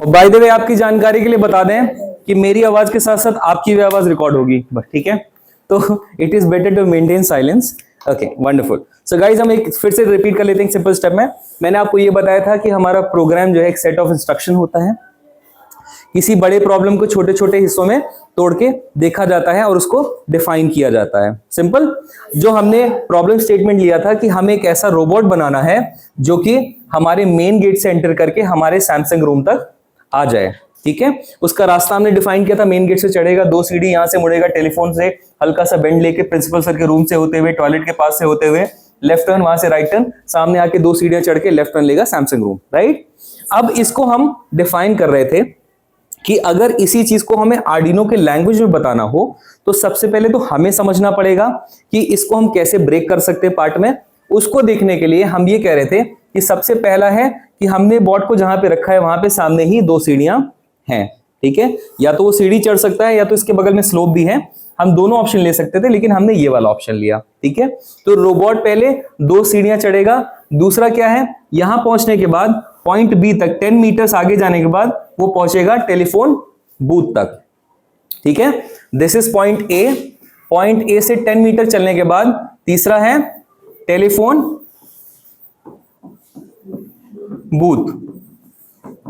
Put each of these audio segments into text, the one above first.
और by the way आपकी जानकारी के लिए बता दें कि मेरी आवाज के साथ साथ आपकी भी आवाज रिकॉर्ड होगी, बस ठीक है। तो it is better to maintain silence. Okay, wonderful. So guys हम एक फिर से रिपीट कर लेते हैं सिंपल स्टेप में। मैंने आपको ये बताया था कि हमारा प्रोग्राम जो है एक सेट ऑफ इंस्ट्रक्शन होता है। किसी बड़े प्रॉब्लम को छोटे छोटे हिस्सों में तोड़ के देखा जाता है और उसको डिफाइन किया जाता है। सिंपल। जो हमने प्रॉब्लम स्टेटमेंट लिया था कि हमें एक ऐसा रोबोट बनाना है जो कि हमारे मेन गेट से एंटर करके हमारे सैमसंग रूम तक आ जाए, ठीक है। उसका रास्ता हमने डिफाइन किया था, मेन गेट से चढ़ेगा, 2 सीढ़ी यहां से मुड़ेगा, टेलीफोन से हल्का सा बेंड लेके प्रिंसिपल सर के रूम से होते हुए, टॉयलेट के पास से होते हुए लेफ्ट टर्न, वहां से राइट टर्न, सामने आके 2 सीढ़ियां चढ़ के लेफ्ट टर्न लेगा सैमसंग रूम, राइट। अब इसको हम डिफाइन कर रहे थे कि अगर इसी चीज को हमें आर्डिनो के लैंग्वेज में बताना हो तो सबसे पहले तो हमें समझना पड़ेगा कि इसको हम कैसे ब्रेक कर सकते हैं पार्ट में। उसको देखने के लिए हम ये कह रहे थे कि सबसे पहला है कि हमने बोर्ड को जहां पे रखा है वहां पे सामने ही 2 सीढ़ियां हैं, ठीक है। या तो वो सीढ़ी चढ़ सकता है या तो इसके बगल में स्लोप भी है, हम दोनों ऑप्शन ले सकते थे, लेकिन हमने ये वाला ऑप्शन लिया, ठीक है। तो रोबोट पहले 2 सीढ़ियां चढ़ेगा। दूसरा क्या है, यहां पहुंचने के बाद पॉइंट बी तक 10 मीटर्स आगे जाने के बाद वो पहुंचेगा टेलीफोन बूथ तक, ठीक है। This is point A. Point A से 10 मीटर चलने के बाद तीसरा है टेलीफोन बूथ।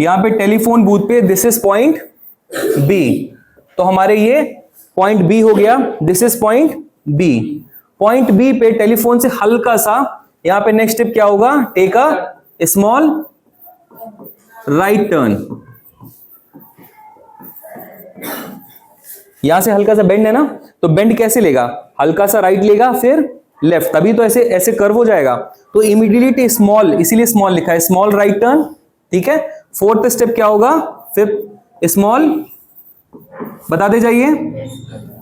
यहां पे टेलीफोन बूथ पे दिस इज पॉइंट बी, तो हमारे ये पॉइंट बी हो गया। This is point B. Point B पे टेलीफोन से हल्का सा यहां पे नेक्स्ट स्टेप क्या होगा, take a small right turn. यहां से हल्का सा बेंड है ना, तो बेंड कैसे लेगा, हल्का सा राइट लेगा फिर लेफ्ट, तभी तो ऐसे ऐसे कर्व हो जाएगा। तो इमीडिएटली स्मॉल, इसीलिए स्मॉल लिखा है, स्मॉल राइट टर्न, ठीक है। फोर्थ स्टेप क्या होगा, फिर स्मॉल, बताते जाइए,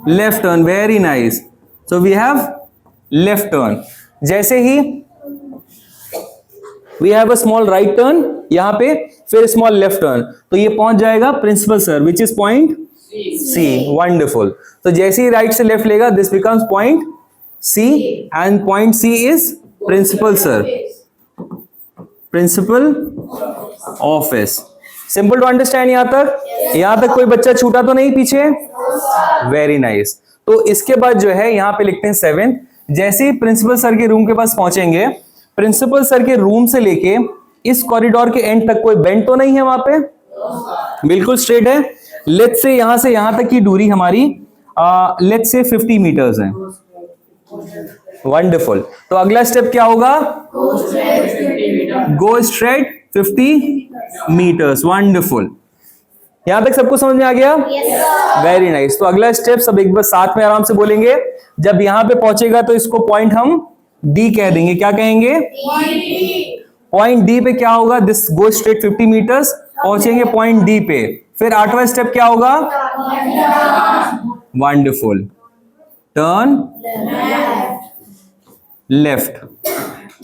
left turn. Very nice. So we have left turn. जैसे ही we have a small right turn यहां पे, फिर स्मॉल लेफ्ट टर्न, तो ये पहुंच जाएगा principal sir which is point C. Wonderful. तो जैसे ही राइट से लेफ्ट लेगा this becomes point C and point C is principal sir, principal office. Simple to understand यहां तक? यहां तक कोई बच्चा छूटा तो नहीं पीछे? Very nice. तो इसके बाद जो है यहां पे लिखते हैं 7। जैसे ही प्रिंसिपल सर के रूम के पास पहुंचेंगे, प्रिंसिपल सर के रूम से लेके इस कॉरिडोर के एंड तक कोई बेंड तो नहीं है वहां पे, बिल्कुल स्ट्रेट है। लेट्स से यहां तक की दूरी हमारी लेट्स से 50 मीटर्स है। वंडरफुल। तो अगला स्टेप क्या होगा, गो स्ट्रेट 50 मीटर्स। वंडरफुल। यहां तक सबको समझ में आ गया? Very nice. तो अगला स्टेप सब एक बार साथ में आराम से बोलेंगे। जब यहां पे पहुंचेगा तो इसको पॉइंट हम डी कह देंगे। क्या कहेंगे? पॉइंट डी पे क्या होगा, दिस गो स्ट्रेट 50 मीटर्स, पहुंचेंगे पॉइंट डी पे। फिर 8वां स्टेप क्या होगा, wonderful, turn left.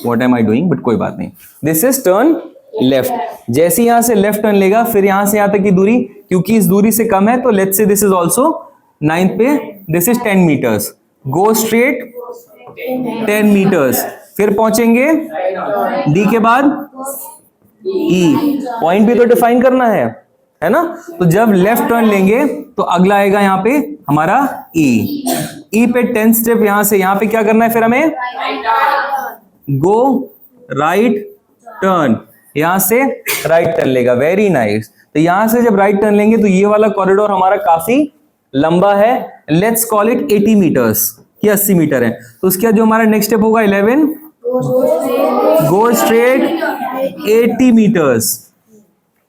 What am I doing, but कोई बात नहीं। This is turn left. जैसे यहां से लेफ्ट टर्न लेगा, फिर यहां से यहां तक की दूरी, क्योंकि इस दूरी से कम है तो let's say this is also 9 पे, this is 10 meters. Go straight 10 meters, फिर पहुंचेंगे डी के बाद ई। पॉइंट भी तो डिफाइन करना है ना। तो जब लेफ्ट टर्न लेंगे तो अगला आएगा यहां पे हमारा ई। ई पे 10 स्टेप यहां से यहां पे क्या करना है, फिर हमें गो राइट टर्न, यहां से राइट टर्न लेगा। Very nice. तो यहां से जब राइट टर्न लेंगे तो ये वाला कॉरिडोर हमारा काफी लंबा है। लेट्स कॉल इट 80 मीटर्स, ये 80 मीटर है। तो उसके बाद जो हमारा नेक्स्ट स्टेप होगा 11, गो स्ट्रेट 80 मीटर्स।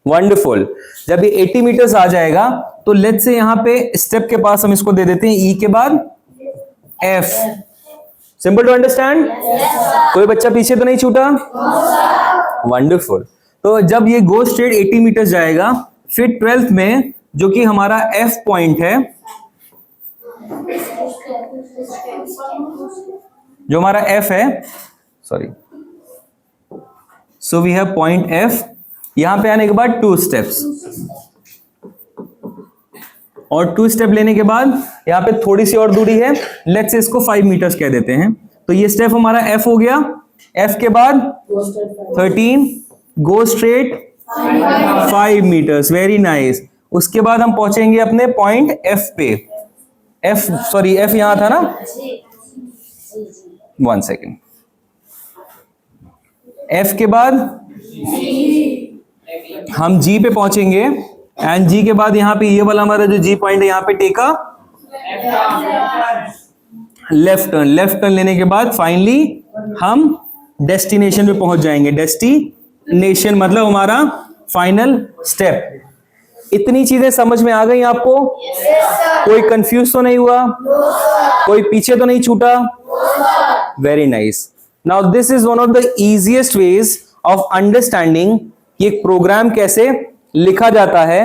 वंडरफुल। जब ये 80 मीटर्स आ जाएगा तो लेट्स से यहां पे स्टेप के पास हम इसको दे देते हैं ई के बाद एफ। Simple to understand? कोई बच्चा पीछे तो नहीं छूटा? वंडरफुल। तो जब ये गो स्ट्रेट 80 मीटर्स जाएगा, फिर 12th में जो कि हमारा एफ पॉइंट है, जो हमारा एफ है, sorry, so we have point F. यहां पे आने के बाद 2 स्टेप्स, और 2 स्टेप लेने के बाद यहां पे थोड़ी सी और दूरी है, लेट्स से इसको 5 मीटर्स कह देते हैं। तो ये स्टेप हमारा एफ हो गया। एफ के बाद 13, go straight 5 meters, very nice. उसके बाद हम पहुंचेंगे अपने पॉइंट एफ पे। एफ यहां था ना, 1 सेकेंड। एफ के बाद हम जी पे पहुंचेंगे एंड जी के बाद यहां पे ये वाला हमारा जो जी पॉइंट है यहां पे टेका लेफ्ट टर्न लेने के बाद फाइनली हम डेस्टिनेशन पे पहुंच जाएंगे। डेस्टिनेशन मतलब हमारा फाइनल स्टेप। इतनी चीजें समझ में आ गई आपको? कोई कंफ्यूज तो नहीं हुआ? कोई पीछे तो नहीं छूटा? Very nice. Now this is one of the easiest ways of understanding कि एक प्रोग्राम कैसे लिखा जाता है।